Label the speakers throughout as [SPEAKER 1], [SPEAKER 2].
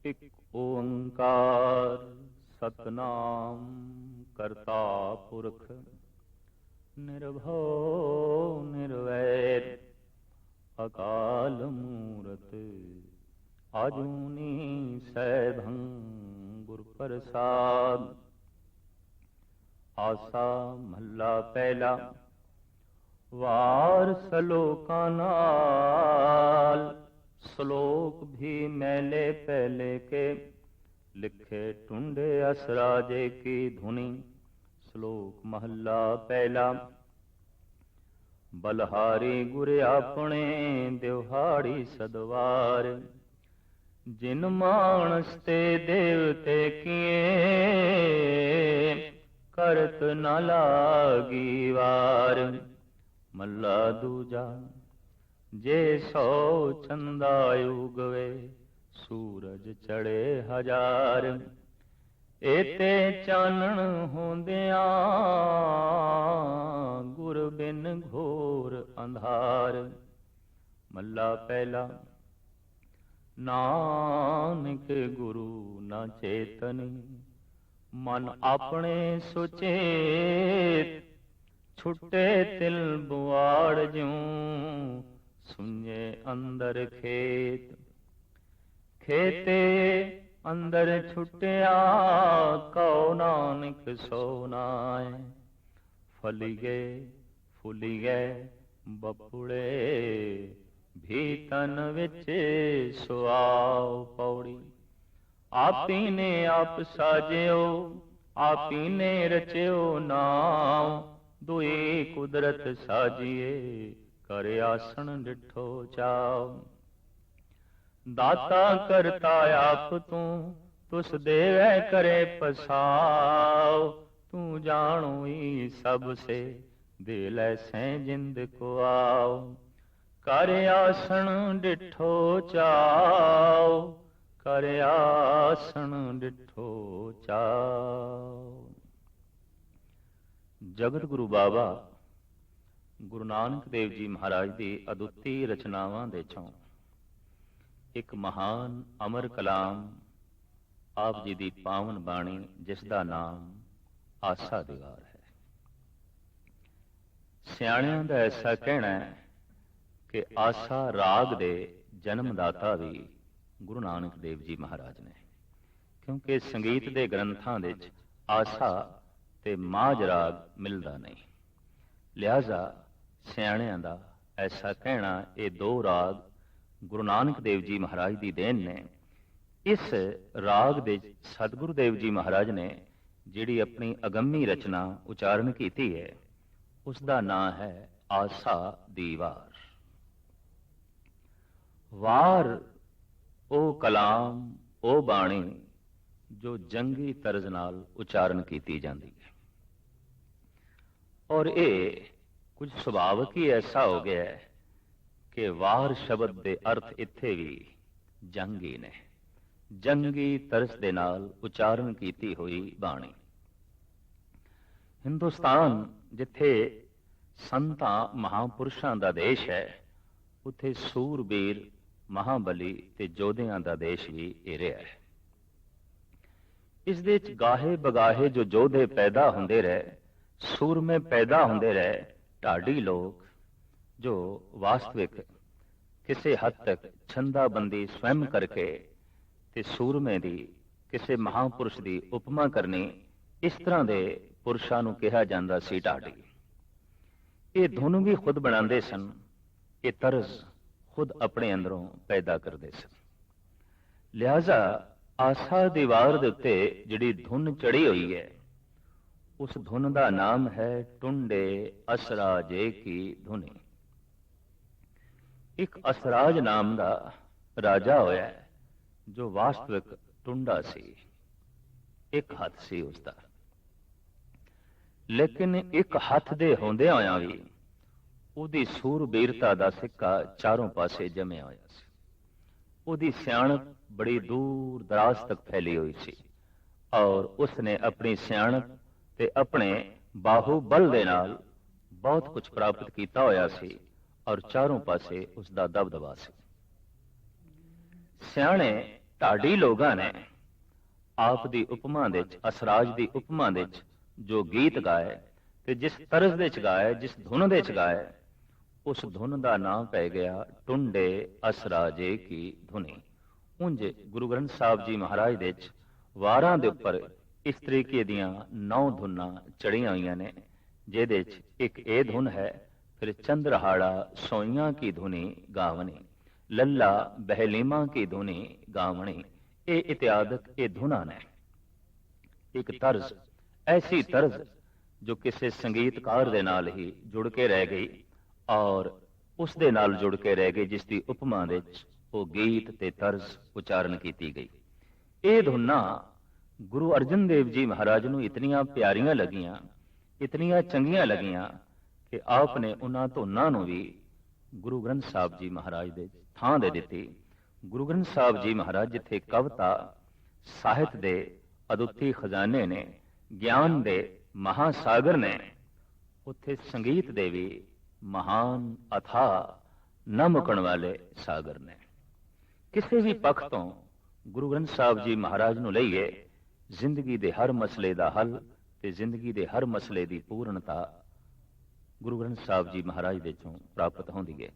[SPEAKER 1] ਇੱਕ ਓੰਕਾਰ ਸਤਨਾਮ ਕਰਤਾ ਪੁਰਖ ਨਿਰਭਉ ਨਿਰਵੈਰ ਅਕਾਲ ਮੂਰਤ ਆਜੂਨੀ ਸੈਭੰ ਗੁਰ ਪ੍ਰਸਾਦ। ਆਸਾ ਮਹੱਲਾ ਪਹਿਲਾ। ਵਾਰ ਸਲੋਕਾਂ ਨਾਲ ਸ਼ਲੋਕ ਵੀ ਮੈਲੇ ਪਹਿਲੇ ਕੇ ਲਿਖੇ ਟੁੰਡੇ ਅਸਰਾਜੇ ਕੀ ਧੁਨੀ। ਸ਼ਲੋਕ ਮਹੱਲਾ ਪਹਿਲਾ। ਬਲਹਾਰੀ ਗੁਰ ਆਪਣੇ ਦਿਵਹਾੜੀ ਸਦਵਾਰ ਜਿਨ ਮਾਨਸ ਤੇ ਦੇਵਤੇ ਕੀਏ ਕਰਤ ਨ ਲਾਗੀ ਵਾਰ। ਮਹੱਲਾ ਦੂਜਾ। ਜੇ ਸੌ ਚੰਦਾ ਉਗਵੇ ਸੂਰਜ ਚੜੇ ਹਜ਼ਾਰ ਏਤੇ ਚਾਨਣ ਹੁੰਦਿਆਂ ਗੁਰ ਬਿਨ ਘੋਰ ਅੰਧਾਰ। ਮਹੱਲਾ ਪਹਿਲਾ। ਨਾਨਕ ਗੁਰੂ ਨਾ ਚੇਤਨੀ ਮਨ ਆਪਣੇ ਸੁਚੇਤ ਛੁੱਟੇ ਤਿਲ ਬੁਆੜ ਜਿਉ ਸੁਣੇ ਅੰਦਰ ਖੇਤ। ਖੇਤੇ ਅੰਦਰ ਛੁੱਟਿਆ ਕਉ ਨਾਨਕ ਸੋ ਨਾਏ। ਫਲੀਏ ਫੁਲੀਏ ਬਪੁੜੇ ਵੀ ਤਨ ਵਿੱਚ ਸੁਆਉ ਪੌੜੀ। ਆਪੀ ਨੇ ਆਪ ਸਾਜਿਓ ਆਪੀ ਨੇ ਰਚਿਓ ਨਾਮ ਦੁਈ ਕੁਦਰਤ ਸਾਜੀਏ ਕਰ ਆਸਣ ਡਿਠੋ ਚਾਉ। ਦਾਤਾ ਕਰਤਾ ਆਪ ਤੂੰ ਤੁਸ ਦੇਵੈ ਕਰੇ ਪਸਾਉ। ਤੂੰ ਜਾਣੋਈ ਸਭ ਸੇ ਦੇ ਲੈ ਸੈਂ ਜਿੰਦ ਕੋ ਆਉ। ਕਰ ਆਸਣ ਡਿਠੋ ਚਾਉ ਕਰ ਆਸਣ ਡਿਠੋ ਚਾਉ। ਜਗਤ ਗੁਰੂ ਬਾਬਾ ਗੁਰੂ ਨਾਨਕ ਦੇਵ ਜੀ ਮਹਾਰਾਜ ਦੀ ਅਦੁੱਤੀ ਰਚਨਾਵਾਂ ਦੇ ਚੋਂ ਇੱਕ ਮਹਾਨ ਅਮਰ ਕਲਾਮ ਆਪ ਜੀ ਦੀ ਪਾਵਨ ਬਾਣੀ ਜਿਸ ਦਾ ਨਾਮ ਆਸਾ ਦੀਵਾਰ ਹੈ। ਸਿਆਣਿਆਂ ਦਾ ਐਸਾ ਕਹਿਣਾ ਹੈ ਕਿ ਆਸਾ ਰਾਗ ਦੇ ਜਨਮਦਾਤਾ ਵੀ ਗੁਰੂ ਨਾਨਕ ਦੇਵ ਜੀ ਮਹਾਰਾਜ ਨੇ, ਕਿਉਂਕਿ ਸੰਗੀਤ ਦੇ ਗ੍ਰੰਥਾਂ ਵਿੱਚ ਆਸਾ ਤੇ ਮਾਝ ਰਾਗ ਮਿਲਦਾ ਨਹੀਂ। ਲਿਹਾਜ਼ਾ ਸਿਆਣਿਆਂ ਦਾ ਐਸਾ ਕਹਿਣਾ ਇਹ ਦੋ ਰਾਗ ਗੁਰੂ ਨਾਨਕ ਦੇਵ ਜੀ ਮਹਾਰਾਜ ਦੀ ਦੇਣ ਨੇ। ਇਸ ਰਾਗ ਦੇ ਸਤਿਗੁਰੂ ਦੇਵ ਜੀ ਮਹਾਰਾਜ ਨੇ ਜਿਹੜੀ ਆਪਣੀ ਅਗੰਮੀ ਰਚਨਾ ਉਚਾਰਨ ਕੀਤੀ ਹੈ ਉਸ ਦਾ ਨਾਂ ਹੈ ਆਸਾ ਦੀ ਵਾਰ। ਵਾਰ ਉਹ ਕਲਾਮ ਉਹ ਬਾਣੀ ਜੋ ਜੰਗੀ ਤਰਜ਼ ਨਾਲ ਉਚਾਰਨ ਕੀਤੀ ਜਾਂਦੀ ਹੈ, ਔਰ ਇਹ ਕੁਝ ਸੁਭਾਵਕ ਹੀ ਐਸਾ ਹੋ ਗਿਆ ਹੈ ਕਿ ਵਾਰ ਸ਼ਬਦ ਦੇ ਅਰਥ ਇੱਥੇ ਵੀ ਜੰਗੀ ਨੇ। ਜੰਗੀ ਤਰਜ਼ ਦੇ ਨਾਲ ਉਚਾਰਨ ਕੀਤੀ ਹੋਈ ਬਾਣੀ। ਹਿੰਦੁਸਤਾਨ ਜਿੱਥੇ ਸੰਤਾਂ ਮਹਾਂਪੁਰਸ਼ਾਂ ਦਾ ਦੇਸ਼ ਹੈ ਉੱਥੇ ਸੂਰਬੀਰ ਮਹਾਬਲੀ ਤੇ ਯੋਧਿਆਂ ਦਾ ਦੇਸ਼ ਵੀ ਇਹ ਰਿਹਾ ਹੈ। ਇਸ ਦੇ ਵਿੱਚ ਗਾਹੇ ਬਗਾਹੇ ਜੋ ਯੋਧੇ ਪੈਦਾ ਹੁੰਦੇ ਰਹੇ, ਸੂਰਮੇ ਪੈਦਾ ਹੁੰਦੇ ਰਹੇ, ਢਾਡੀ ਲੋਕ ਜੋ ਵਾਸਤਵਿਕ ਕਿਸੇ ਹੱਦ ਤੱਕ ਛੰਦਾਬੰਦੀ ਸਵੈਮ ਕਰਕੇ ਤੇ ਸੂਰਮੇ ਦੀ ਕਿਸੇ ਮਹਾਂਪੁਰਸ਼ ਦੀ ਉਪਮਾ ਕਰਨੀ, ਇਸ ਤਰ੍ਹਾਂ ਦੇ ਪੁਰਸ਼ਾਂ ਨੂੰ ਕਿਹਾ ਜਾਂਦਾ ਸੀ ਢਾਡੀ। ਇਹ ਧੁਨ ਵੀ ਖੁਦ ਬਣਾਉਂਦੇ ਸਨ, ਇਹ ਤਰਜ਼ ਖੁਦ ਆਪਣੇ ਅੰਦਰੋਂ ਪੈਦਾ ਕਰਦੇ ਸਨ। ਲਿਹਾਜ਼ਾ ਆਸਾ ਦੀ ਵਾਰ ਦੇ ਉੱਤੇ ਜਿਹੜੀ ਧੁਨ ਚੜੀ ਹੋਈ ਹੈ ਉਸ ਧੁਨ ਦਾ ਨਾਮ ਹੈ ਟੁੰਡੇ ਅਸਰਾਜੇ ਕੀ ਧੁਨੀ। ਇੱਕ ਅਸਰਾਜ ਨਾਮ ਦਾ ਰਾਜਾ ਹੋਇਆ ਜੋ ਵਾਸਤਵਿਕ ਟੁੰਡਾ ਸੀ, ਇੱਕ ਹੱਥ ਸੀ ਉਸਦਾ, ਲੇਕਿਨ ਇੱਕ ਹੱਥ ਦੇ ਹੁੰਦਿਆਂ ਹੋਇਆਂ ਵੀ ਉਹਦੀ ਸੂਰਬੀਰਤਾ ਦਾ ਸਿੱਕਾ ਚਾਰੋਂ ਪਾਸੇ ਜਮਿਆ ਹੋਇਆ ਸੀ। ਉਹਦੀ ਸਿਆਣਪ ਬੜੀ ਦੂਰ ਦਰਾਜ਼ ਤੱਕ ਫੈਲੀ ਹੋਈ ਸੀ ਔਰ ਉਸਨੇ ਆਪਣੀ ਸਿਆਣਪ ਤੇ ਆਪਣੇ ਬਾਹੂਬਲ ਦੇ ਨਾਲ ਬਹੁਤ ਕੁਝ ਪ੍ਰਾਪਤ ਕੀਤਾ ਹੋਇਆ ਸੀ ਔਰ ਚਾਰੋਂ ਪਾਸੇ ਉਸ ਦਾ ਦਬਦਬਾ ਸੀ। ਸਿਆਣੇ ਢਾਡੀ ਲੋਕਾਂ ਨੇ ਆਪ ਦੀ ਉਪਮਾ ਦੇ ਵਿੱਚ, ਅਸਰਾਜ ਦੀ ਉਪਮਾ ਦੇ ਵਿੱਚ ਜੋ ਗੀਤ ਗਾਏ ਤੇ ਜਿਸ ਤਰਜ਼ ਦੇ ਚ ਗਾਏ, ਜਿਸ ਧੁਨ ਦੇ ਚ ਗਾਏ, ਉਸ ਧੁਨ ਦਾ ਨਾਮ ਪੈ ਗਿਆ ਟੁੰਡੇ ਅਸਰਾਜੇ ਕੀ ਧੁਨੀ। ਉਂਝ ਗੁਰੂ ਗ੍ਰੰਥ ਸਾਹਿਬ ਜੀ ਮਹਾਰਾਜ ਦੇ ਵਿੱਚ ਵਾਰਾਂ ਦੇ ਉੱਪਰ ਇਸ ਤਰੀਕੇ ਦੀਆਂ 9 ਧੁਨਾਂ ਚੜੀਆਂ ਹੋਈਆਂ ਨੇ, ਜਿਹਦੇ ਚ ਇੱਕ ਇਹ ਧੁਨ ਹੈ, ਫਿਰ ਚੰਦਰਹਾੜਾ ਸੋਈਆਂ ਕੀ ਧੁਨੀ ਗਾਵਣੀ, ਲੱਲਾ ਬਹਿਲੀਮਾ ਕੀ ਧੁਨੀ ਗਾਵਣੀ। ਇਹ ਇਤਿਆਦਕ ਇਹ ਧੁਨਾਂ ਨੇ। ਇੱਕ ਤਰਜ਼, ਐਸੀ ਤਰਜ਼ ਜੋ ਕਿਸੇ ਸੰਗੀਤਕਾਰ ਦੇ ਨਾਲ ਹੀ ਜੁੜ ਕੇ ਰਹਿ ਗਈ ਔਰ ਉਸ ਦੇ ਨਾਲ ਜੁੜ ਕੇ ਰਹਿ ਗਈ, ਜਿਸ ਦੀ ਉਪਮਾ ਵਿੱਚ ਉਹ ਗੀਤ ਤੇ ਤਰਜ਼ ਉਚਾਰਨ ਕੀਤੀ ਗਈ। ਇਹ ਧੁਨਾਂ ਗੁਰੂ ਅਰਜਨ ਦੇਵ ਜੀ ਮਹਾਰਾਜ ਨੂੰ ਇਤਨੀਆਂ ਪਿਆਰੀਆਂ ਲੱਗੀਆਂ, ਇਤਨੀਆਂ ਚੰਗੀਆਂ ਲੱਗੀਆਂ ਕਿ ਆਪ ਨੇ ਉਹਨਾਂ ਧੁਨਾਂ ਨੂੰ ਵੀ ਗੁਰੂ ਗ੍ਰੰਥ ਸਾਹਿਬ ਜੀ ਮਹਾਰਾਜ ਦੇ ਥਾਂ ਦੇ ਦਿੱਤੀ। ਗੁਰੂ ਗ੍ਰੰਥ ਸਾਹਿਬ ਜੀ ਮਹਾਰਾਜ ਜਿੱਥੇ ਕਵਿਤਾ ਸਾਹਿਤ ਦੇ ਅਦੁੱਤੀ ਖਜ਼ਾਨੇ ਨੇ, ਗਿਆਨ ਦੇ ਮਹਾਸਾਗਰ ਨੇ, ਉੱਥੇ ਸੰਗੀਤ ਦੇ ਵੀ ਮਹਾਨ ਅਥਾਹ ਨਾ ਮੁਕਣ ਵਾਲੇ ਸਾਗਰ ਨੇ। ਕਿਸੇ ਵੀ ਪੱਖ ਤੋਂ ਗੁਰੂ ਗ੍ਰੰਥ ਸਾਹਿਬ ਜੀ ਮਹਾਰਾਜ ਨੂੰ ਲਈਏ, ਜ਼ਿੰਦਗੀ ਦੇ ਹਰ ਮਸਲੇ ਦਾ ਹੱਲ ਤੇ ਜ਼ਿੰਦਗੀ ਦੇ ਹਰ ਮਸਲੇ ਦੀ ਪੂਰਨਤਾ ਗੁਰੂ ਗ੍ਰੰਥ ਸਾਹਿਬ ਜੀ ਮਹਾਰਾਜ ਦੇ ਚੋਂ ਪ੍ਰਾਪਤ ਹੁੰਦੀ ਹੈ।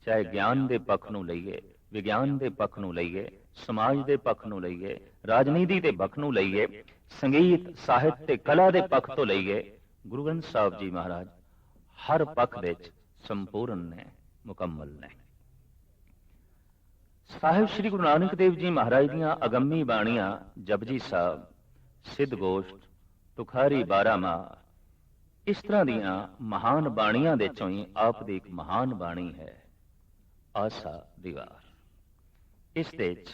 [SPEAKER 1] ਚਾਹੇ ਗਿਆਨ ਦੇ ਪੱਖ ਨੂੰ ਲਈਏ, ਵਿਗਿਆਨ ਦੇ ਪੱਖ ਨੂੰ ਲਈਏ, ਸਮਾਜ ਦੇ ਪੱਖ ਨੂੰ ਲਈਏ, ਰਾਜਨੀਤੀ ਦੇ ਪੱਖ ਨੂੰ ਲਈਏ, ਸੰਗੀਤ ਸਾਹਿਤ ਤੇ ਕਲਾ ਦੇ ਪੱਖ ਤੋਂ ਲਈਏ, ਗੁਰੂ ਗ੍ਰੰਥ ਸਾਹਿਬ ਜੀ ਮਹਾਰਾਜ ਹਰ ਪੱਖ ਦੇ ਵਿੱਚ ਸੰਪੂਰਨ ਨੇ, ਮੁਕੰਮਲ ਨੇ। ਸਾਹਿਬ ਸ੍ਰੀ ਗੁਰੂ ਨਾਨਕ ਦੇਵ ਜੀ ਮਹਾਰਾਜ ਦੀਆਂ ਅਗੰਮੀ ਬਾਣੀਆਂ ਜਪਜੀ ਸਾਹਿਬ, ਸਿੱਧ ਗੋਸ਼ਟ, ਤੁਖਾਰੀ 12 ਇਸ ਤਰ੍ਹਾਂ ਦੀਆਂ ਮਹਾਨ ਬਾਣੀਆਂ ਦੇ ਚੋਂ ਹੀ ਆਪ ਦੀ ਇੱਕ ਮਹਾਨ ਬਾਣੀ ਹੈ ਆਸਾ ਦੀਵਾਰ। ਇਸ ਦੇ ਵਿੱਚ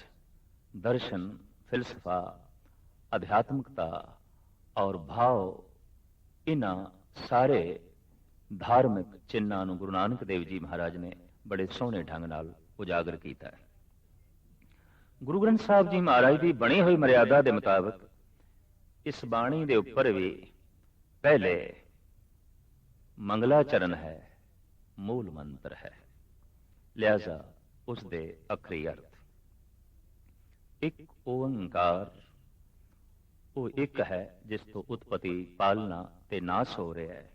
[SPEAKER 1] ਦਰਸ਼ਨ, ਫਿਲਸਫਾ, ਅਧਿਆਤਮਿਕਤਾ ਔਰ ਭਾਵ, ਇਹਨਾਂ ਸਾਰੇ ਧਾਰਮਿਕ ਚਿੰਨ੍ਹਾਂ ਨੂੰ ਗੁਰੂ ਨਾਨਕ ਦੇਵ ਜੀ ਮਹਾਰਾਜ ਨੇ ਬੜੇ ਸੋਹਣੇ ਢੰਗ ਨਾਲ ਉਜਾਗਰ ਕੀਤਾ ਹੈ। ਗੁਰੂ ਗ੍ਰੰਥ ਸਾਹਿਬ ਜੀ ਮਹਾਰਾਜ ਦੀ ਬਣੀ ਹੋਈ ਮਰਿਆਦਾ ਦੇ ਮੁਤਾਬਕ ਇਸ ਬਾਣੀ ਦੇ ਉੱਪਰ ਵੀ ਪਹਿਲੇ ਮੰਗਲਾਚਰਨ ਹੈ, ਮੂਲ ਮੰਤਰ ਹੈ, ਲਿਹਾਜ਼ਾ ਉਸ ਦੇ ਅਖਰੀ ਅਰਥ ਇੱਕ ਓੰਕਾਰ, ਉਹ ਇੱਕ ਹੈ ਜਿਸ ਤੋਂ ਉਤਪਤੀ, ਪਾਲਣਾ ਤੇ ਨਾਸ ਹੋ ਰਿਹਾ ਹੈ।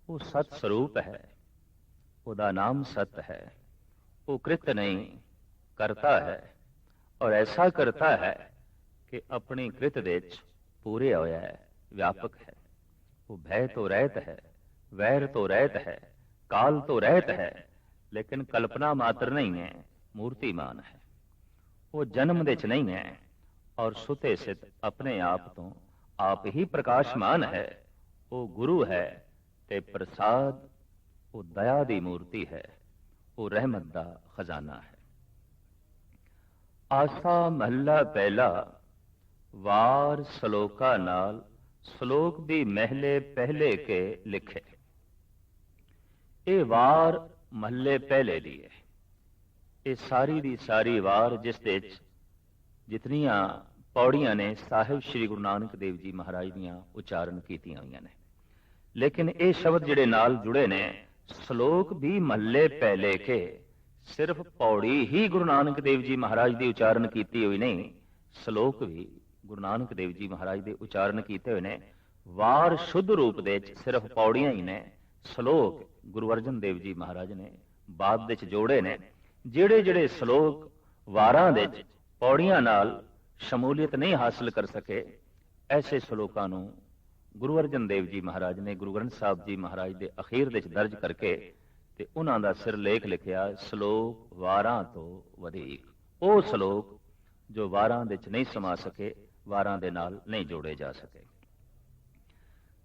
[SPEAKER 1] ਉਹ ਸਤ ਸਰੂਪ ਹੈ, ਉਹਦਾ ਨਾਮ ਸਤ ਹੈ। ਉਹ ਕ੍ਰਿਤ ਨਹੀਂ, ਕਰਤਾ ਹੈ, ਔਰ ਐਸਾ ਕਰਤਾ ਹੈ ਕਿ ਆਪਣੀ ਕ੍ਰਿਤ ਦੇ ਵਿੱਚ ਪੂਰੇ ਹੋਇਆ ਹੈ, ਵਿਆਪਕ ਹੈ। ਉਹ ਭੈ ਤੋਂ ਰਹਿਤ ਹੈ, ਵੈਰ ਤੋਂ ਰਹਿਤ ਹੈ, ਕਾਲ ਤੋਂ ਰਹਿਤ ਹੈ, ਲੇਕਿਨ ਕਲਪਨਾ ਮਾਤਰ ਨਹੀਂ ਹੈ, ਮੂਰਤੀਮਾਨ ਹੈ। ਉਹ ਜਨਮ ਦੇ ਚ ਨਹੀਂ ਹੈ ਔਰ ਸੁਤੇ ਸਿਤ ਆਪਣੇ ਆਪ ਤੋਂ ਆਪ ਹੀ ਪ੍ਰਕਾਸ਼ਮਾਨ ਹੈ। ਉਹ ਗੁਰੂ ਹੈ ਤੇ ਪ੍ਰਸਾਦ, ਉਹ ਦਇਆ ਦੀ ਮੂਰਤੀ ਹੈ, ਉਹ ਰਹਿਮਤ ਦਾ ਖਜ਼ਾਨਾ ਹੈ। ਆਸਾ ਮਹੱਲਾ ਪਹਿਲਾ, ਵਾਰ ਸਲੋਕਾ ਨਾਲ, ਸਲੋਕ ਦੀ ਮਹਿਲੇ ਪਹਿਲੇ ਕੇ ਲਿਖੇ। ਇਹ ਵਾਰ ਮਹੱਲੇ ਪਹਿਲੇ ਦੀ ਹੈ। ਇਹ ਸਾਰੀ ਦੀ ਸਾਰੀ ਵਾਰ ਜਿਸ ਦੇ ਵਿੱਚ ਜਿਤਨੀਆਂ ਪੌੜੀਆਂ ਨੇ ਸਾਹਿਬ ਸ੍ਰੀ ਗੁਰੂ ਨਾਨਕ ਦੇਵ ਜੀ ਮਹਾਰਾਜ ਦੀਆਂ ਉਚਾਰਨ ਕੀਤੀਆਂ ਹੋਈਆਂ ਨੇ, ਲੇਕਿਨ ਇਹ ਸ਼ਬਦ ਜਿਹੜੇ ਨਾਲ ਜੁੜੇ ਨੇ, ਸ਼ਲੋਕ ਵੀ ਮਹੱਲੇ ਪਹਿਲੇ ਕੇ, ਸਿਰਫ ਪੌੜੀ ਹੀ ਗੁਰੂ ਨਾਨਕ ਦੇਵ ਜੀ ਮਹਾਰਾਜ ਦੀ ਉਚਾਰਨ ਕੀਤੀ ਹੋਈ ਨਹੀਂ, ਸ਼ਲੋਕ ਵੀ ਗੁਰੂ ਨਾਨਕ ਦੇਵ ਜੀ ਮਹਾਰਾਜ ਦੇ ਉਚਾਰਨ ਕੀਤੇ ਹੋਏ ਨੇ। ਵਾਰ ਸ਼ੁੱਧ ਰੂਪ ਦੇ ਵਿੱਚ ਸਿਰਫ ਪੌੜੀਆਂ ਹੀ ਨੇ, ਸ਼ਲੋਕ ਗੁਰੂ ਅਰਜਨ ਦੇਵ ਜੀ ਮਹਾਰਾਜ ਨੇ ਬਾਅਦ ਵਿੱਚ ਜੋੜੇ ਨੇ। ਜਿਹੜੇ ਜਿਹੜੇ ਸ਼ਲੋਕ ਵਾਰਾਂ ਦੇ ਵਿੱਚ ਪੌੜੀਆਂ ਨਾਲ ਸ਼ਮੂਲੀਅਤ ਨਹੀਂ ਹਾਸਲ ਕਰ ਸਕੇ, ਐਸੇ ਸ਼ਲੋਕਾਂ ਨੂੰ ਗੁਰੂ ਅਰਜਨ ਦੇਵ ਜੀ ਮਹਾਰਾਜ ਨੇ ਗੁਰੂ ਗ੍ਰੰਥ ਸਾਹਿਬ ਜੀ ਮਹਾਰਾਜ ਦੇ ਅਖੀਰ ਦੇ ਵਿੱਚ ਦਰਜ ਕਰਕੇ ਤੇ ਉਹਨਾਂ ਦਾ ਸਿਰਲੇਖ ਲਿਖਿਆ, ਸ਼ਲੋਕ ਵਾਰਾਂ ਤੋਂ ਵਧੇਕ। ਉਹ ਸ਼ਲੋਕ ਜੋ ਵਾਰਾਂ ਦੇ ਵਿੱਚ ਨਹੀਂ ਸਮਾ ਸਕੇ, ਵਾਰਾਂ ਦੇ ਨਾਲ ਨਹੀਂ ਜੋੜੇ ਜਾ ਸਕੇ।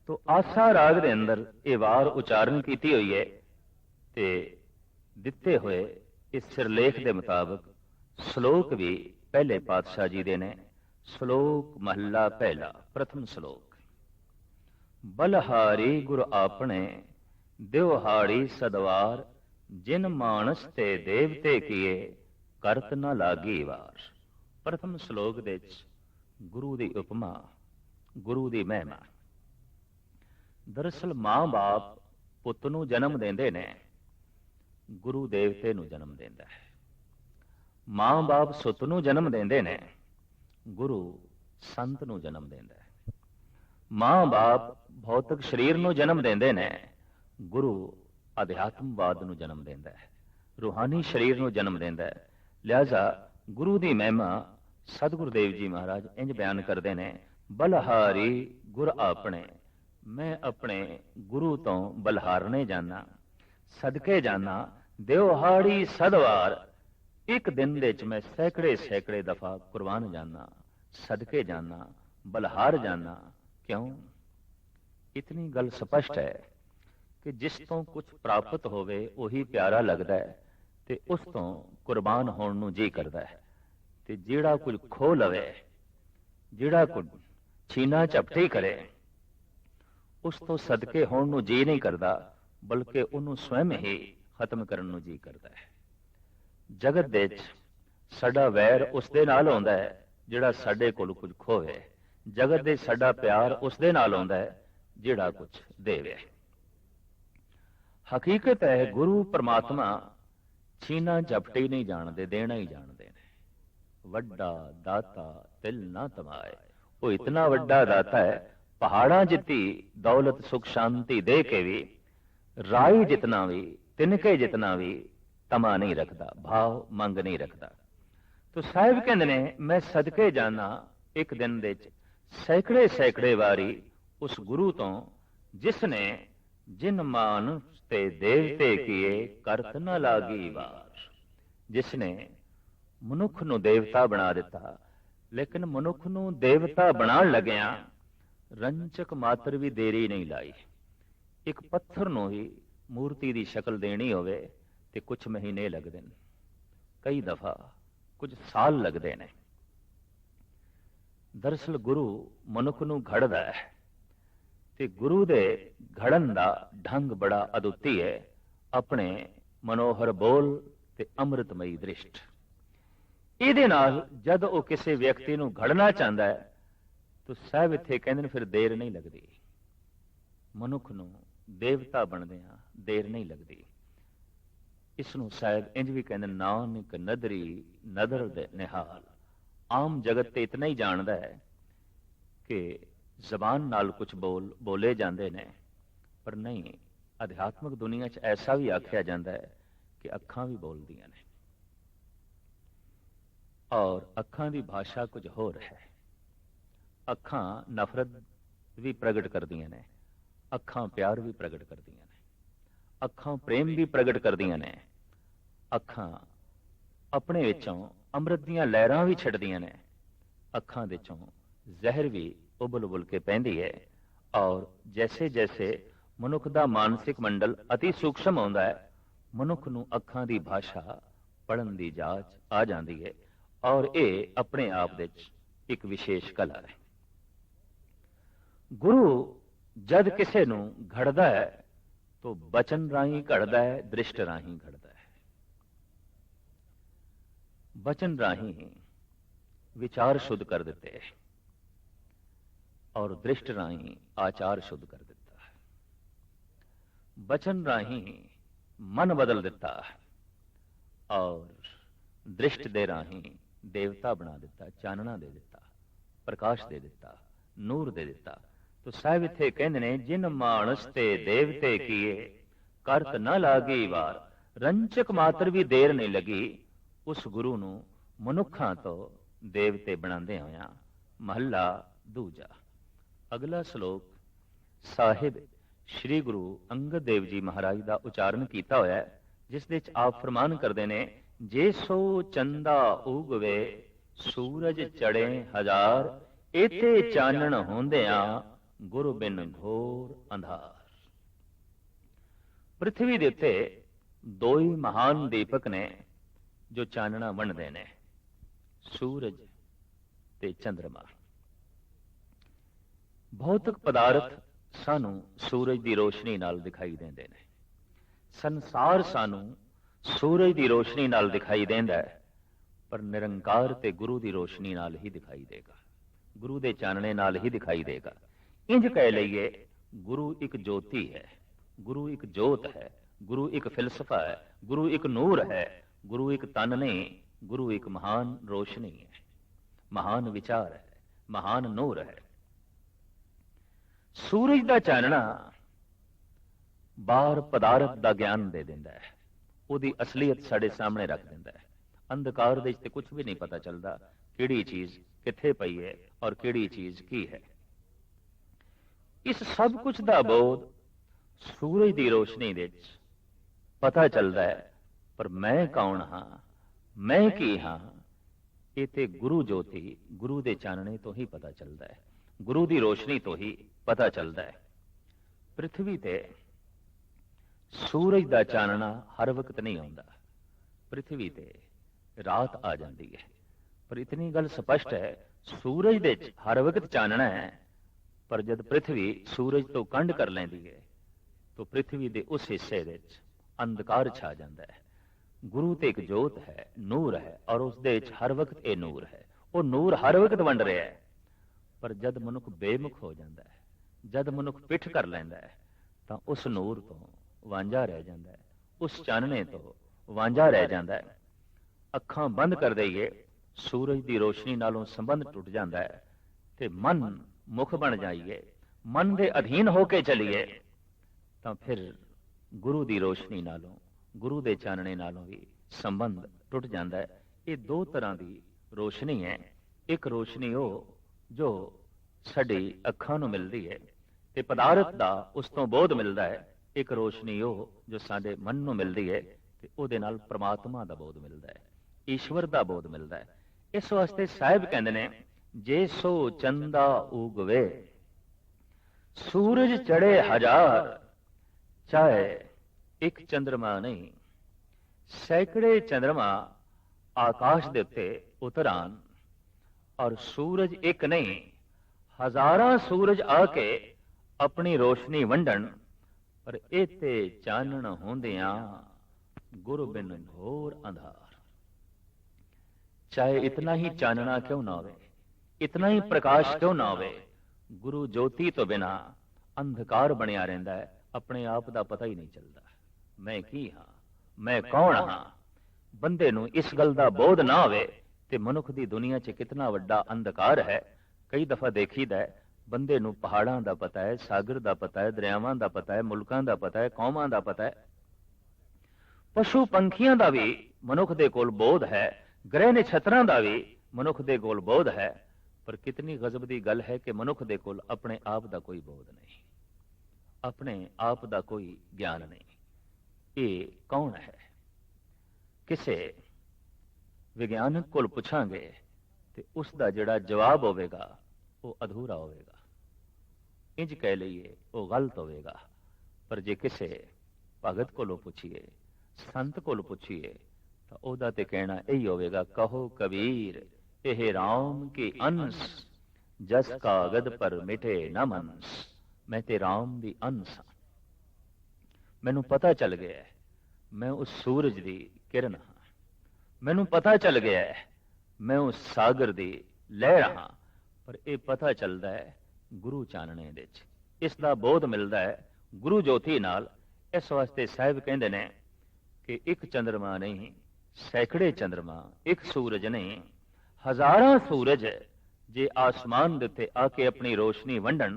[SPEAKER 1] ਤੋ ਆਸਾ ਰਾਗ ਦੇ ਅੰਦਰ ਇਹ ਵਾਰ ਉਚਾਰਨ ਕੀਤੀ ਹੋਈ ਹੈ ਤੇ ਦਿੱਤੇ ਹੋਏ ਇਸ ਸਿਰਲੇਖ ਦੇ ਮੁਤਾਬਕ ਸ਼ਲੋਕ ਵੀ ਪਹਿਲੇ ਪਾਤਸ਼ਾਹ ਜੀ ਦੇ ਨੇ। ਸ਼ਲੋਕ ਮਹੱਲਾ ਪਹਿਲਾ, ਪ੍ਰਥਮ ਸ਼ਲੋਕ। ਬਲਹਾਰੀ ਗੁਰ ਆਪਣੇ, ਦਿਵਹਾੜੀ ਸਦਵਾਰ, ਜਿਨ ਮਾਨਸ ਤੇ ਦੇਵਤੇ ਕੀਏ, ਕਰਤ ਨ ਲਾਗੀ ਵਾਰ। ਪ੍ਰਥਮ ਸ਼ਲੋਕ ਦੇ ਵਿੱਚ ਗੁਰੂ ਦੀ ਉਪਮਾ, ਗੁਰੂ ਦੀ ਮਹਿਮਾ। ਦਰਅਸਲ ਮਾਂ-ਬਾਪ ਪੁੱਤ ਨੂੰ ਜਨਮ ਦਿੰਦੇ ਨੇ, ਗੁਰੂ ਦੇਵਤੇ ਨੂੰ ਜਨਮ ਦਿੰਦਾ ਹੈ। ਮਾਂ ਬਾਪ ਸੁੱਤ ਨੂੰ ਜਨਮ ਦਿੰਦੇ ਨੇ, ਗੁਰੂ ਸੰਤ ਨੂੰ ਜਨਮ ਦਿੰਦਾ ਹੈ। ਮਾਂ ਬਾਪ ਭੌਤਿਕ ਸਰੀਰ ਨੂੰ ਜਨਮ ਦਿੰਦੇ ਨੇ, ਗੁਰੂ ਅਧਿਆਤਮਵਾਦ ਨੂੰ ਜਨਮ ਦਿੰਦਾ ਹੈ, ਰੂਹਾਨੀ ਸਰੀਰ ਨੂੰ ਜਨਮ ਦਿੰਦਾ ਹੈ। ਲਿਹਾਜ਼ਾ ਗੁਰੂ ਦੀ ਮਹਿਮਾ ਸਤਿਗੁਰੂ ਦੇਵ ਜੀ ਮਹਾਰਾਜ ਇੰਜ ਬਿਆਨ ਕਰਦੇ ਨੇ, ਬਲਹਾਰੀ ਗੁਰ ਆਪਣੇ, ਮੈਂ ਆਪਣੇ ਗੁਰੂ ਤੋਂ ਬਲਹਾਰਨੇ ਜਾਣਾ, ਸਦਕੇ ਜਾਣਾ, ਦਿਵਹਾੜੀ ਸਦਵਾਰ, ਇੱਕ ਦਿਨ ਦੇ ਵਿੱਚ ਮੈਂ ਸੈਂਕੜੇ ਸੈਂਕੜੇ ਦਫਾ ਕੁਰਬਾਨ ਜਾਣਾ, ਸਦਕੇ ਜਾਣਾ, ਬਲਹਾਰ ਜਾਣਾ। ਕਿਉਂ? ਇਤਨੀ ਗੱਲ ਸਪਸ਼ਟ ਹੈ ਕਿ ਜਿਸ ਤੋਂ ਕੁਝ ਪ੍ਰਾਪਤ ਹੋਵੇ ਉਹੀ ਪਿਆਰਾ ਲੱਗਦਾ ਹੈ ਤੇ ਉਸ ਤੋਂ ਕੁਰਬਾਨ ਹੋਣ ਨੂੰ ਜੀ ਕਰਦਾ ਹੈ, ਤੇ ਜਿਹੜਾ ਕੁਝ ਖੋ ਲਵੇ, ਜਿਹੜਾ ਕੁਝ ਛੀਨਾ ਝਪਟੀ ਕਰੇ, ਉਸ ਤੋਂ ਸਦਕੇ ਹੋਣ ਨੂੰ ਜੀ ਨਹੀਂ ਕਰਦਾ, ਬਲਕਿ ਉਹਨੂੰ ਸਵੈਮ ਹੀ ਖਤਮ ਕਰਨ ਨੂੰ ਜੀ ਕਰਦਾ ਹੈ। ਜਗਤ ਦੇ ਵਿੱਚ ਸਾਡਾ ਵੈਰ ਉਸ ਦੇ ਨਾਲ ਆਉਂਦਾ ਹੈ ਜਿਹੜਾ ਸਾਡੇ ਕੋਲ ਕੁਝ ਖੋਵੇ, ਜਗਤ ਦੇ ਸਾਡਾ ਪਿਆਰ ਉਸ ਦੇ ਨਾਲ ਆਉਂਦਾ ਹੈ ਜਿਹੜਾ ਕੁਝ ਦੇਵੇ। ਹਕੀਕਤ ਹੈ ਗੁਰੂ ਪਰਮਾਤਮਾ ਛੀਨਾ ਝਪਟੀ ਨਹੀਂ ਜਾਣਦੇ, ਦੇਣਾ ਹੀ ਜਾਣਦੇ ਨੇ। ਵੱਡਾ ਦਾਤਾ ਤਿਲ ਨਾ ਤਮਾਏ, ਉਹ ਇਤਨਾ ਵੱਡਾ ਦਾਤਾ ਹੈ, ਪਹਾੜਾਂ ਜਿੱਤੀ ਦੌਲਤ ਸੁਖ ਸ਼ਾਂਤੀ ਦੇ ਕੇ ਵੀ, ਰਾਈ ਜਿਤਨਾ ਵੀ, ਤਿਨਕੇ ਜਿਤਨਾ ਵੀ ਤਮਾ ਨਹੀਂ ਰੱਖਦਾ, ਭਾਵ ਮੰਗ ਨਹੀਂ ਰੱਖਦਾ। ਤੋ ਸਾਹਿਬ ਕਹਿੰਦੇ ਨੇ, ਮੈਂ ਸਦਕੇ ਜਾਣਾ ਇੱਕ ਦਿਨ ਦੇ ਵਿੱਚ ਸੈਂਕੜੇ ਸੈਂਕੜੇ ਵਾਰੀ ਉਸ ਗੁਰੂ ਤੋਂ ਜਿਸ ਨੇ ਜਿਨ ਮਾਨ ਤੇ ਦੇਵਤੇ ਕੀਏ ਕਰਤ ਨਾ ਲਾਗੀ ਵਾਰ, ਜਿਸ ਨੇ ਮਨੁੱਖ ਨੂੰ ਦੇਵਤਾ ਬਣਾ ਦਿੱਤਾ, ਲੇਕਿਨ ਮਨੁੱਖ ਨੂੰ ਦੇਵਤਾ ਬਣਾਉਣ ਲੱਗਿਆਂ ਰੰਚਕ ਮਾਤਰ ਵੀ ਦੇਰੀ ਨਹੀਂ ਲਾਈ। ਇੱਕ ਪੱਥਰ ਨੂੰ ਹੀ ਮੂਰਤੀ ਦੀ ਸ਼ਕਲ ਦੇਣੀ ਹੋਵੇ ਤੇ ਕੁਝ ਮਹੀਨੇ ਲੱਗਦੇ ਨੇ, ਕਈ ਦਫਾ ਕੁਝ ਸਾਲ ਲੱਗਦੇ ਨੇ। ਦਰਅਸਲ ਗੁਰੂ ਮਨੁੱਖ ਨੂੰ ਘੜਦਾ ਹੈ ਤੇ ਗੁਰੂ ਦੇ ਘੜਨ ਦਾ ਢੰਗ ਬੜਾ ਅਦੁੱਤੀ ਹੈ, ਆਪਣੇ ਮਨੋਹਰ ਬੋਲ ਤੇ ਅੰਮ੍ਰਿਤਮਈ ਦ੍ਰਿਸ਼ਟ। ਇਹਦੇ ਨਾਲ ਜਦ ਉਹ ਕਿਸੇ ਵਿਅਕਤੀ ਨੂੰ ਘੜਨਾ ਚਾਹੁੰਦਾ ਹੈ ਤਾਂ ਸਾਹਿਬ ਇੱਥੇ ਕਹਿੰਦੇ ਨੇ ਫਿਰ ਦੇਰ ਨਹੀਂ ਲੱਗਦੀ, ਮਨੁੱਖ ਨੂੰ ਦੇਵਤਾ ਬਣਦਿਆਂ ਦੇਰ ਨਹੀਂ ਲੱਗਦੀ। ਇਸ ਨੂੰ ਸਾਹਿਬ ਇੰਜ ਵੀ ਕਹਿੰਦੇ, ਨਾਨਕ ਨਦਰੀ ਨਦਰ ਦੇ ਨਿਹਾਲ। ਆਮ ਜਗਤ ਤੇ ਇਤਨਾ ਹੀ ਜਾਣਦਾ ਹੈ ਕਿ ਜ਼ਬਾਨ ਨਾਲ ਕੁਝ ਬੋਲੇ ਜਾਂਦੇ ਨੇ, ਪਰ ਨਹੀਂ, ਅਧਿਆਤਮਿਕ ਦੁਨੀਆ 'ਚ ਐਸਾ ਵੀ ਆਖਿਆ ਜਾਂਦਾ ਹੈ ਕਿ ਅੱਖਾਂ ਵੀ ਬੋਲਦੀਆਂ ਨੇ, ਔਰ ਅੱਖਾਂ ਦੀ ਭਾਸ਼ਾ ਕੁਝ ਹੋਰ ਹੈ। ਅੱਖਾਂ ਨਫ਼ਰਤ ਵੀ ਪ੍ਰਗਟ ਕਰਦੀਆਂ ਨੇ, ਅੱਖਾਂ ਪਿਆਰ ਵੀ ਪ੍ਰਗਟ ਕਰਦੀਆਂ ਨੇ, ਅੱਖਾਂ ਪ੍ਰੇਮ ਵੀ ਪ੍ਰਗਟ ਕਰਦੀਆਂ ਨੇ, ਅੱਖਾਂ ਆਪਣੇ ਵਿੱਚੋਂ ਅੰਮ੍ਰਿਤ ਦੀਆਂ ਲਹਿਰਾਂ ਵੀ ਛੱਡਦੀਆਂ ਨੇ, ਅੱਖਾਂ ਦੇ ਵਿੱਚੋਂ ਜ਼ਹਿਰ ਵੀ ਉਬਲ ਉਬਲ ਕੇ ਪੈਂਦੀ ਹੈ। ਔਰ ਜੈਸੇ ਜੈਸੇ ਮਨੁੱਖ ਦਾ ਮਾਨਸਿਕ ਮੰਡਲ ਅਤੀ ਸੂਖਸ਼ਮ ਆਉਂਦਾ ਹੈ, ਮਨੁੱਖ ਨੂੰ ਅੱਖਾਂ ਦੀ ਭਾਸ਼ਾ ਪੜ੍ਹਨ ਦੀ ਜਾਚ ਆ ਜਾਂਦੀ ਹੈ, ਔਰ ਇਹ ਆਪਣੇ ਆਪ ਦੇ ਵਿੱਚ ਇੱਕ ਵਿਸ਼ੇਸ਼ ਕਲਾ ਹੈ। ਗੁਰੂ ਜਦ ਕਿਸੇ ਨੂੰ ਘੜਦਾ ਹੈ ਤਾਂ ਬਚਨ ਰਾਹੀਂ ਘੜਦਾ ਹੈ, ਦ੍ਰਿਸ਼ਟ ਰਾਹੀਂ ਘੜਦਾ ਹੈ। ਬਚਨ ਰਾਹੀਂ ਵਿਚਾਰ ਸ਼ੁੱਧ ਕਰ ਦਿੱਤੇ ਔਰ ਦ੍ਰਿਸ਼ਟ ਰਾਹੀਂ ਆਚਾਰ ਸ਼ੁੱਧ ਕਰ ਦਿੱਤਾ ਹੈ। ਬਚਨ ਰਾਹੀਂ ਮਨ ਬਦਲ ਦਿੱਤਾ ਔਰ ਦ੍ਰਿਸ਼ਟ ਦੇ ਰਾਹੀਂ ਦੇਵਤਾ ਬਣਾ ਦਿੱਤਾ, ਚਾਨਣਾ ਦੇ ਦਿੱਤਾ, ਪ੍ਰਕਾਸ਼ ਦੇ ਦਿੱਤਾ, ਨੂਰ ਦੇ ਦਿੱਤਾ। ਤੋ ਸਾਹਿਬ ਇੱਥੇ ਕਹਿੰਦੇ ਨੇ, ਜਿਨ ਮਾਨਸ ਤੇ ਦੇਵਤੇ ਕੀਏ ਕਰਤ ਨਾ ਲਾਗੀ ਵਾਰ, ਰੰਚਕ ਮਾਤਰ ਵੀ ਦੇਰ ਨਹੀਂ ਲੱਗੀ ਉਸ ਗੁਰੂ ਨੂੰ ਮਨੁੱਖਾਂ ਤੋਂ ਦੇਵਤੇ ਬਣਾਉਂਦੇ ਹੋਇਆਂ। ਮਹੱਲਾ ਦੂਜਾ। ਅਗਲਾ ਸ਼ਲੋਕ ਸਾਹਿਬ ਸ੍ਰੀ ਗੁਰੂ ਅੰਗਦ ਦੇਵ ਜੀ ਮਹਾਰਾਜ ਦਾ ਉਚਾਰਨ ਕੀਤਾ ਹੋਇਆ ਹੈ, ਜਿਸ ਦੇ ਵਿੱਚ ਆਪ ਫਰਮਾਨ ਕਰਦੇ ਨੇ, ਜੇ ਸੋ ਚੰਦਾ ਉਗਵੇ ਸੂਰਜ ਚੜੇ ਹਜ਼ਾਰ, ਇਤੇ ਚਾਨਣ ਹੁੰਦਿਆਂ ਗੁਰੂ ਬਿਨ ਘੋਰ ਅੰਧਾਰ। ਪ੍ਰithvi ਦੇ ਉੱਤੇ ਦੋ ਹੀ ਮਹਾਨ ਦੀਪਕ ਨੇ ਜੋ ਚਾਨਣਾ ਵੰਡਦੇ ਨੇ, ਸੂਰਜ ਤੇ ਚੰਦਰਮਾ। ਭੌਤਿਕ ਪਦਾਰਥ ਸਾਨੂੰ ਸੂਰਜ ਦੀ ਰੋਸ਼ਨੀ ਨਾਲ ਦਿਖਾਈ ਦਿੰਦੇ ਨੇ, ਸੰਸਾਰ ਸਾਨੂੰ ਸੂਰਜ ਦੀ ਰੋਸ਼ਨੀ ਨਾਲ ਦਿਖਾਈ ਦਿੰਦਾ ਹੈ, ਪਰ ਨਿਰੰਕਾਰ ਤੇ ਗੁਰੂ ਦੀ ਰੋਸ਼ਨੀ ਨਾਲ ਹੀ ਦਿਖਾਈ ਦੇਗਾ, ਗੁਰੂ ਦੇ ਚਾਨਣੇ ਨਾਲ ਹੀ ਦਿਖਾਈ ਦੇਗਾ। ਇੰਜ ਕਹਿ ਲਈਏ, ਗੁਰੂ ਇੱਕ ਜੋਤੀ ਹੈ, ਗੁਰੂ ਇੱਕ ਜੋਤ ਹੈ, ਗੁਰੂ ਇੱਕ ਫਿਲਸਫਾ ਹੈ, ਗੁਰੂ ਇੱਕ ਨੂਰ ਹੈ, ਗੁਰੂ ਇੱਕ ਤਨ ਨਹੀਂ, गुरु एक महान रोशनी है, महान विचार है, महान नूर है। सूरज का चानना बाहर पदार्थ का ज्ञान दे दिंदा है, ਉਹਦੀ असलीयत साडे सामने रख दिंदा है। अंधकार दे विच कुछ भी नहीं पता चलता किहड़ी चीज कित्थे पई है और किहड़ी चीज की है। इस सब कुछ का बोध सूरज की रोशनी दे विच पता चलता है। पर मैं कौन हाँ, मैं की हाँ, ये ते गुरु ज्योति गुरु दे चानने तो ही पता चलता है, गुरु की रोशनी तो ही पता चलता है। पृथ्वी ते सूरज का चानना हर वक्त नहीं आता, पृथ्वी ते रात आ जाती है। पर इतनी गल स्पष्ट है, सूरज दे हर वक्त चानना है, पर जब पृथ्वी सूरज तो कंड कर लेंदी है तो पृथ्वी के उस हिस्से दे अंधकार छा जाता है। गुरु ते एक जोत है, नूर है, और उस दे हर वक्त ये नूर है, वो नूर हर वक्त वंड रहा है। पर जद मनुख बेमुख हो जाता है, जद मनुख पिठ कर लेंदा है, तो उस नूर तो वांझा रह जाता है, उस चानने तो वांझा रह जाता है। अखां बंद कर दईए, सूरज की रोशनी नालों संबंध टुट जाता है, ते मन मुख बन जाइए, मन के अधीन होके चलीए, तो फिर गुरु की रोशनी नालों, गुरु के चानने नालों भी संबंध टुट जाता है। ये दो तरह की रोशनी है। एक रोशनी वो जो साडी अखां नूं मिलती है ते पदार्थ का उस तो बोध मिलता है। एक रोशनी वो जो साडे मन नूं मिलती है ते उहदे नाल परमात्मा का बोध मिलता है, ईश्वर का बोध मिलता है। इस वास्ते साहिब कहते ने, जे सो चंदा उगवे सूरज चढ़े हजार, चाहे एक चंद्रमा नहीं सैकड़े चंद्रमा आकाश दे उत्ते उतर आन, और सूरज एक नहीं हजारां सूरज आके अपनी रोशनी वंडन, पर इते चानण होंदियां गुरु बिन घोर अंधार। चाहे इतना ही चानना क्यों ना हो, इतना ही प्रकाश क्यों ना हो, गुरु ज्योति तो बिना अंधकार बनिया रहिंदा है, अपने आप का पता ही नहीं चलता मैं की हाँ, मैं कौन हाँ। बंदे नूं इस गल का बोध ना होवे ते मनुख की दुनिया च कितना वड्डा अंधकार है। कई दफा देखीदा है, बंदे नूं पहाड़ां दा पता है, सागर दा पता है, दरियावां दा पता है, मुल्कां दा पता है, कौमां दा पता है, पशु पंखियां दा भी मनुख दे कोल बोध है, ग्रह नक्षत्रां दा भी मनुख दे कोल बोध है। पर कितनी गजब दी गल है कि मनुख दे कोल अपने आप दा कोई बोध नहीं, अपने आप दा कोई ज्ञान नहीं। ये कौन है? किसे विज्ञानक कोल पुछांगे तो उसका जिहड़ा जवाब होवेगा वो अधूरा होवेगा, इंज कह लीए वो गलत होवेगा। पर जे किसे भगत कोलों पुछिए, संत कोलों पुछिए, तो ओदा ते कहना यही होवेगा, कहो कबीर एह राम के अंश, जस कागद पर मिटे न मनस। मैं ते राम दी अंश हाँ, मैनू पता चल गया है मैं उस सूरज की किरण हाँ, मैनू पता चल गया है मैं उस सागर की लहर हाँ। पर यह पता चलता है गुरु चानने दे, इसका बोध मिलता है गुरु ज्योति नाल। इस वास्ते साहिब कहते हैं कि एक चंद्रमा नहीं सैकड़े चंद्रमा, एक सूरज नहीं हजारां सूरज जे आसमान दे उत्ते आके अपनी रोशनी वंडन,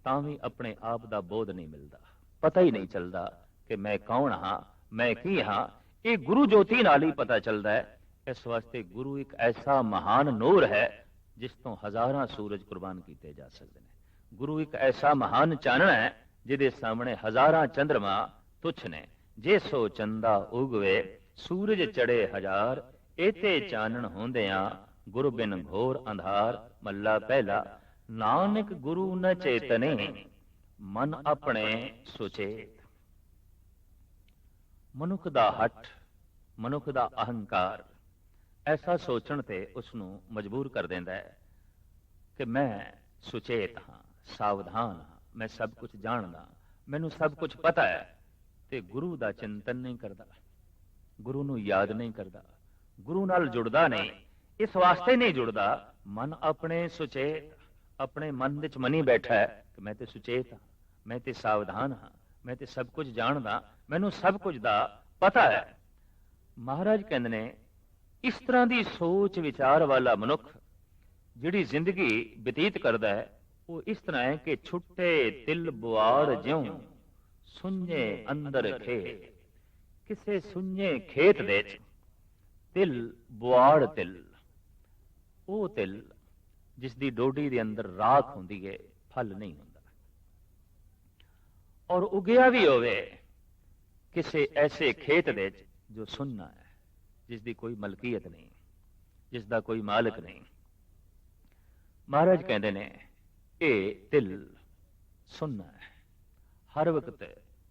[SPEAKER 1] तां भी अपने आप का बोध नहीं मिलता, पता ही नहीं चलता कि मैं कौन हाँ, मैं की हाँ। ये गुरु ज्योति नाल ही पता चलता है। इस वास्ते गुरु एक ऐसा महान नूर है जिस तो हजारां सूरज कुर्बान किए जा सकते हैं। गुरु एक ऐसा महान चानना है जिहदे सामने हजारां चंद्रमा तुच्छ ने। जे सो चंदा उगवे सूरज चढ़े हजार, एते चानण होंदियां गुरु बिन घोर अंधार। मल्ला पहला, नानक गुरु न चेतने मन अपने सुचेत। मनुख दा हठ, मनुख दा अहंकार ऐसा सोचण ते उसनूं मजबूर कर देंदा है कि मैं सुचेत हाँ, सावधान हाँ, मैं सब कुछ जानदा, मैनू सब कुछ पता है। ते गुरु दा चिंतन नहीं करता, गुरु नूं याद नहीं करता, गुरु नाल जुड़दा नहीं। इस वास्ते नहीं जुड़दा, मन अपने सुचेत, अपने मन विच मनी बैठा है कि मैं ते सुचेत हाँ, मैं ते सावधान हाँ, मैं ते सब कुछ जानदा, मैनू सब कुछ दा पता है। महाराज कहंदे ने इस तरह की सोच विचार वाला मनुख जिहड़ी जिंदगी बतीत करता है वो इस तरह है कि छुट्टे तिल बुआड़ ज्यों सुन्ने अंदर खेत। किसे सुन्ने खेत दे तिल बुआड़ तिल, वो तिल जिसकी डोडी के अंदर राख होंदी है, फल नहीं होंदा। और उगया भी होवे किसे ऐसे खेत दे जो सुन्ना है, जिसकी कोई मलकीयत नहीं, जिसका कोई मालिक नहीं। महाराज कहते ने ये तिल सुन्ना है, हर वक्त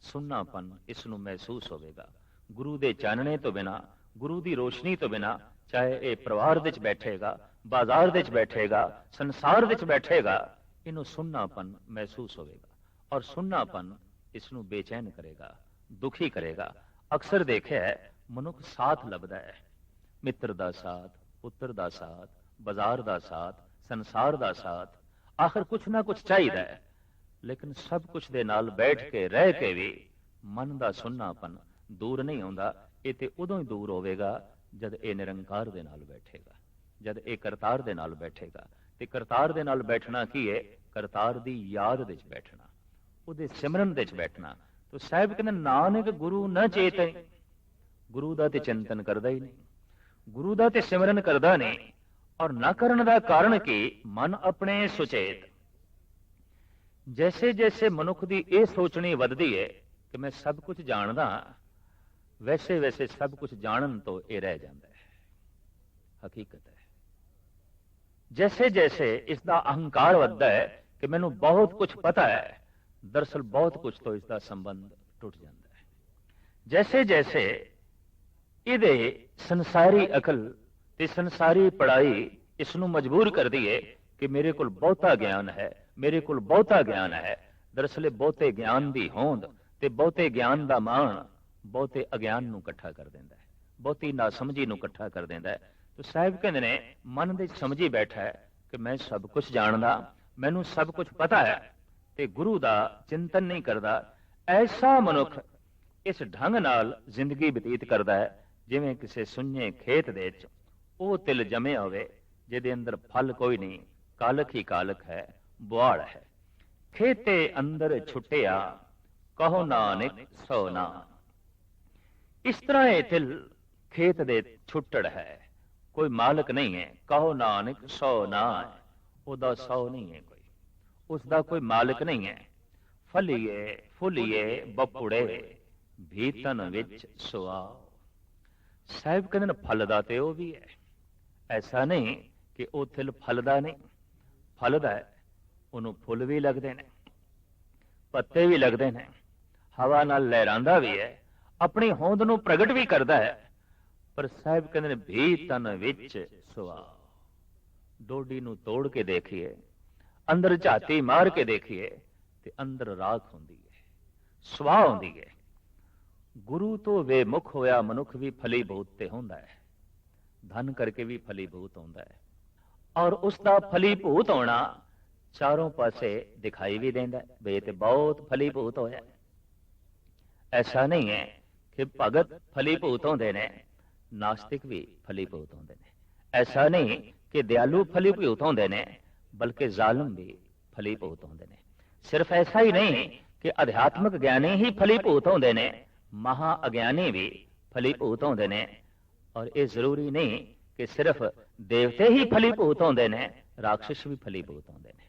[SPEAKER 1] सुन्नापन इसनूं महसूस होवेगा। गुरु के चानने तो बिना, गुरु की रोशनी तो बिना, चाहे ये परिवार विच बैठेगा, बाजार विच बैठेगा, संसार विच बैठेगा, इनू सुन्नापन महसूस होवेगा। और सुन्नापन इसनू बेचैन करेगा, दुखी करेगा। अक्सर देखा है मनुख साथ लभदा है, मित्र का साथ, पुत्र का साथ, बाजार का साथ, संसार का साथ, आखिर कुछ ना कुछ चाहिए है। लेकिन सब कुछ दे नाल बैठ के रह के भी मन का सुन्नापन दूर नहीं आउंदा। ये ते उदों ही दूर होवेगा जद ये निरंकार दे नाल बैठेगा, जद ये करतार दे नाल बैठेगा। ते करतार दे नाल बैठना की है? करतार दी याद विच बैठना, उहदे सिमरन विच बैठना। तो साहिब कहंदे नानक गुरु न चेतै, गुरु दा ते चिंतन करदा ही नहीं, गुरु दा ते सिमरन करदा नहीं। और न करन दा कारण कि मन अपने सुचेत। जैसे जैसे मनुख की यह सोचनी वधदी है कि मैं सब कुछ जानदा, वैसे वैसे सब कुछ जानन तो यह रह जाता है। हकीकत है जैसे जैसे इसका अहंकार वधदा है कि मैनू बहुत कुछ पता है, दरअसल बहुत कुछ तो इसका संबंध टूट जाता है। जैसे जैसे इहदे संसारी अकल ते संसारी पढ़ाई इसनू मजबूर कर दी है कि मेरे को बहुता ज्ञान है, मेरे को बहुता ज्ञान है। दरअसल बहुते ज्ञान की होंद ते बहुते ज्ञान का मान बहुते अज्ञान नू इकट्ठा कर देंदा है, बहुती नासमझी नू इकट्ठा कर देंदा है। तो साहिब कहते ने मन दे समझी बैठा है कि मैं सब कुछ जानदा, मैनू सब कुछ पता है, ते गुरु दा चिंतन नहीं करता। ऐसा मनुख इस ढंग नाल जिंदगी बतीत करता है जिवें किसी सुन्ने खेत दे विच वो तिल जमे होवे जिहदे अंदर फल कोई नहीं, कालक ही कालक है, बुआड़ है। खेते अंदर छुटिया कहो नानक सो नान। इस तरह ये तिल खेत दे छुट्टड़ है, कोई मालिक नहीं है। कहो नानक सो नान, ओदा सौ नहीं है कोई, उसका कोई मालिक नहीं है। फलिए फुलिए बपुड़े भीतन विच सुआओ। साहिब कहते फलदा ते वो भी है, ऐसा नहीं कि वो तिल फलदा नहीं, फलदा है। उन्होंने फुल भी लगते हैं, पत्ते भी लगते हैं, हवा नाल लहरांदा भी है, अपनी होंद नूं प्रगट भी करता है। पर साहिब कहते हैं भीतन विच सुआओ। डोडी नूं तोड़ के देखिए, अंदर झाती मार के देखिए ते अंदर राख होंदी है, सुआह होंदी है। गुरु तो बेमुख होया मनुख भी फलीभूत ते होंदा है, धन करके भी फलीभूत होंदा है। और उसका फलीभूत होना चारों पासे दिखाई भी देंदा है, बे ते बहुत फलीभूत होया। ऐसा नहीं है कि भगत फलीभूत होंदे ने, नास्तिक भी फलीभूत होंदे ने। ऐसा नहीं कि दयालु फलीभूत होंदे ने, बल्कि जालिम भी फलीभूत होंदे ने। सिर्फ ऐसा ही नहीं कि अध्यात्मक ज्ञानी ही फलीभूत होंदे ने, महा अज्ञानी भी फलीभूत होंदे ने। और ये जरूरी नहीं कि सिर्फ देवते ही फलीभूत होंदे ने, राक्षस भी फलीभूत होंदे ने,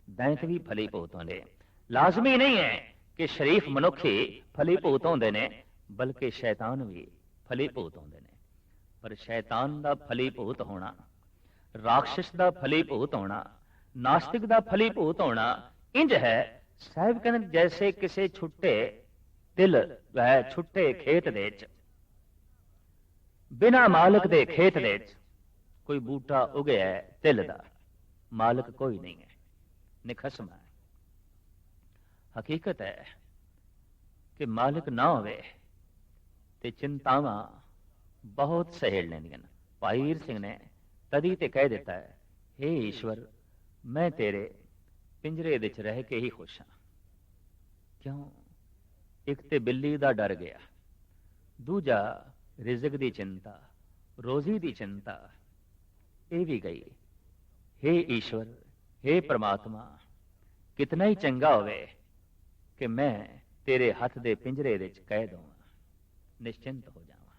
[SPEAKER 1] दैंत भी फलीभूत होंदे। लाजमी नहीं है कि शरीफ मनुख ही फलीभूत होंदे ने, बल्कि शैतान भी फलीभूत होंदे ने। पर शैतान का फलीभूत होना, राक्षस का फलीभूत होना, नास्तिक का फलीभूत होना इंज है। साहिब कहते जैसे किसी छुट्टे तिल वह छुट्टे खेत दे विच, बिना मालिक दे खेत दे विच कोई बूटा उगया है तिल दा, मालिक कोई नहीं है, निखसम है। हकीकत है कि मालिक ना होवे ते चिंतावां बहुत सहेड़ लेंदियां। भाई हीर सिंह ने तदी ते कह दिता है, हे ईश्वर मैं तेरे पिंजरे विच रह के ही खुश हाँ। क्यों? एक ते बिल्ली दा डर गया, दूजा रिज़क दी चिंता, रोजी की चिंता ये भी गई। हे ईश्वर, हे परमात्मा, कितना ही चंगा होवे कि मैं तेरे हथ दे पिंजरे दे कैद होवां, निश्चिंत हो जावां।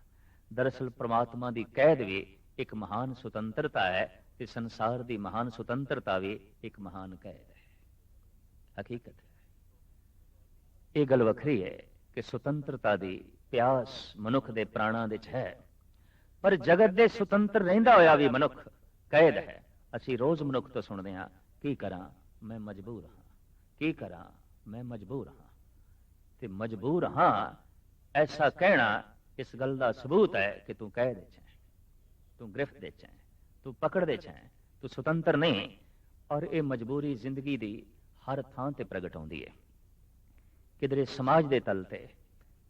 [SPEAKER 1] दरअसल परमात्मा की कैद भी एक महान सुतंत्रता है ते संसार की महान सुतंत्रता भी एक महान कैद है। हकीकत है, ये गल वखरी है कि सुतंत्रता की प्यास मनुख के प्राणों दे है, पर जगत दे सुतंत्र रहिंदा होया भी मनुख कैद है। असी रोज मनुख तो सुनते हैं, की करा मैं मजबूर हाँ, की करा मैं मजबूर हाँ। ते मजबूर हाँ ऐसा कहना इस गल का सबूत है कि तू कैद है, तू गिरफ्त दे है, तू पकड़ दे है, तू सुतंत्र नहीं। और ये मजबूरी जिंदगी की हर थां ते प्रगट होती है। किधरे समाज के तल ते,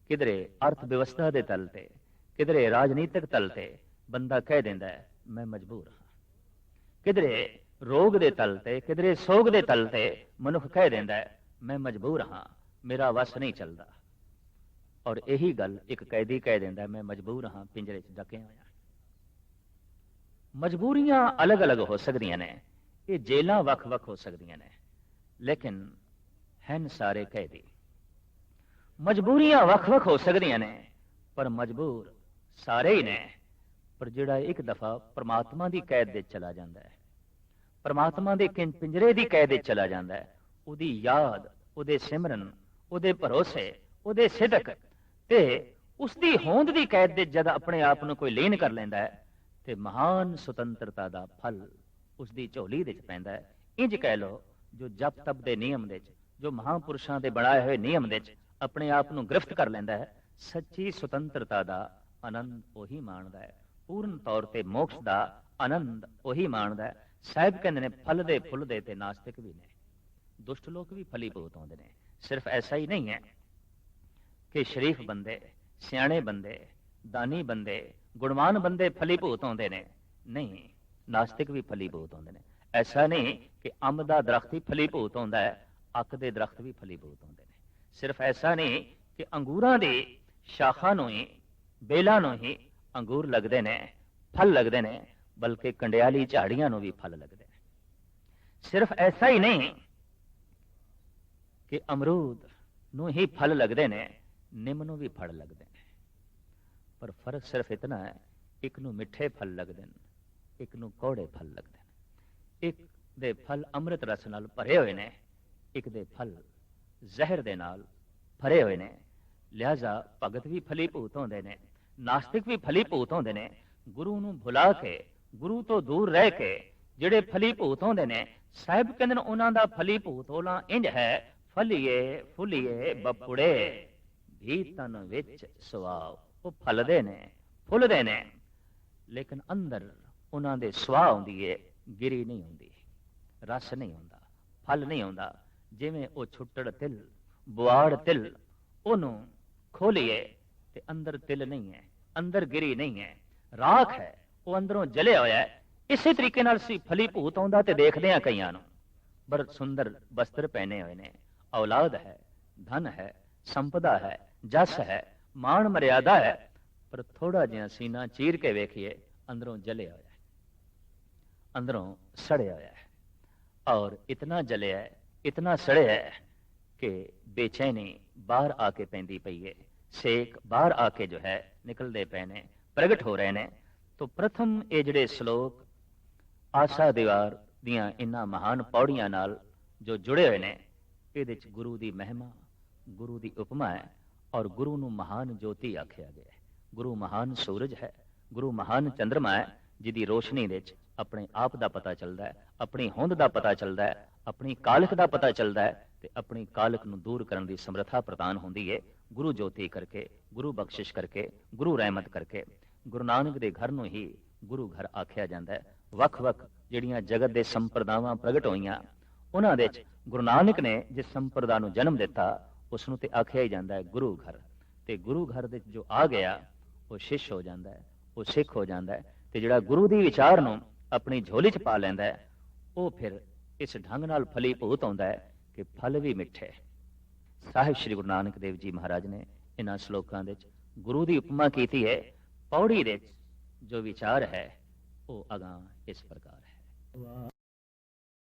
[SPEAKER 1] किधरे अर्थ व्यवस्था के तल ते, किधरे राजनीतिक तल ते बंदा कह देंदा है मैं मजबूर हाँ। किधरे रोग के तल ते, किधरे सोग के तल ते मनुख कह देंदा है मैं मजबूर हाँ, मेरा वस नहीं चलता। और यही गल एक कैदी कह देंदा है मैं मजबूर हाँ, पिंजरे च डके होया। मजबूरियां अलग अलग हो सकदियां ने, ये जेलां वख-वख हो सकदियां ने, लेकिन हैं सारे कैदी। मजबूरियां वख-वख हो सकदियां ने, पर मजबूर सारे ही ने। पर जिहड़ा एक दफा परमात्मा की कैद दे चला जाता है, परमात्मा के पिंजरे की कैद चला जाता है, उहदी याद, उहदे सिमरन, उहदे भरोसे, उहदे सिदक ते उसकी होंद की कैद दे जद अपने आप को कोई लीन कर लेंदा है ते महान सुतंत्रता का फल उसकी झोली दे पैंदा है। इंज कह लो, जो जप तप के नियम दे, जो महापुरुषों के बनाए हुए नियम दे अपने आप को गिरफ्त कर लेंदा है, सच्ची सुतंत्रता का आनंद वही माणदा है। पूर्ण तौर पर मोक्ष का आनंद वही माणदा है। साहिब कहते हैं फल दे फुल दे ते नास्तिक भी ने, दुष्ट लोग भी फलीभूत होंदे ने। सिर्फ ऐसा ही नहीं है कि शरीफ बंदे, सियाणे बंदे, दानी बंदे, गुणवान बंदे फलीभूत होंदे ने, नहीं, नास्तिक भी फलीभूत होंदे ने। ऐसा नहीं कि अंब दा दरख्त ही फलीभूत होंदा है, अक दे दरख्त भी फलीभूत होंदे ने। सिर्फ ऐसा नहीं कि अंगूरां दी शाखा नूं ही, बेलां नूं ही अंगूर लगदे ने, फल लगदे ने, बल्कि कंडियाली झाड़ियां नूं भी फल लगदे ने। सिर्फ ऐसा ही नहीं कि अमरूद नूं ही फल लगदे ने, निम नूं भी फल लगदे ने। पर फर्क सिर्फ इतना है, एक नूं मिठे फल लगदे ने, एक नूं कौड़े फल लगदे ने। एक दे फल अमृत रस नाल भरे हुए ने, एक दे फल जहर दे नाल भरे हुए ने। लिहाजा भगत भी फलीभूत होंदे ने, नास्तिक भी फलीभूत होंदे ने। गुरु नूं भुला के, गुरु तो दूर रह के जिहड़े फलीभूत होंदे ने, साहिब कहंदे ने उन्हां दा फलीभूत होना इंज है, फलिए फुलिए बपुड़े भी तन विच सुआव। वो फलदे ने, फुलदे ने, लेकिन अंदर उन्हां दे सुआह हुंदी है, गिरी नहीं हुंदी, रस नहीं हुंदा, फल नहीं हुंदा। जिवें वो छुट्टड़ तिल, बुआड़ तिल, ओनू खोलिए ते अंदर तिल नहीं है, अंदर गिरी नहीं है, राख है, वो अंदरों जलिया होया है। इसी तरीके नाल सी फलीभूत आउंदा ते देखदे हां कईयां नूं बड़ सुंदर वस्त्र पहने हुए ने, औलाद है, धन है, संपदा है, जस है, मान मर्यादा है, पर थोड़ा जिहा सीना चीर के वेखिए अंदरों जलिया होया है, अंदरों सड़िया होया है। और इतना जलिया है, इतना सड़िया है कि बेचैनी बाहर आके पैंदी पई है, सेक बाहर आके जो है निकलते पे ने, प्रगट हो रहे ने। तो प्रथम ये जिहड़े श्लोक आशा दीवार दियां इन्हां महान पौड़ियां नाल जो जुड़े हुए ने, इहदे च गुरु की महिमा, गुरु की उपमा है। और गुरु नूं महान ज्योति आख्या गया है। गुरु महान सूरज है, गुरु महान चंद्रमा है, जिहदी रोशनी दे च अपने आप का पता चलता है, अपनी होंद का पता चलता है, अपनी कालख का पता चलता है, ते अपनी कालख नूं दूर करने की समर्था प्रदान होंदी है गुरु ज्योति करके, गुरु बख्शिश करके, गुरु रहमत करके। गुरु नानक दे घर नूं ही गुरु घर आख्या जाता है। वख-वख जिहड़ियां जगत दे संप्रदावां प्रगट होईयां, उन्हां दे च गुरु नानक ने जिस संप्रदा नूं जन्म दिता, उसनूं ते आख्या ही जाता है गुरु घर। ते गुरु घर दे जो आ गया वो शिष्य हो जाता है, वो सिख हो जाता है। ते जिहड़ा गुरु दी विचार नूं अपनी झोली च पा लैंदा है, वो फिर इस ढंग नाल फलीभूत होंदा है कि फल भी मिठे। साहिब श्री गुरु नानक देव जी महाराज ने इन्हां श्लोकां दे गुरु की उपमा कीती है। पौड़ी दे जो विचार है वो अगां इस प्रकार है।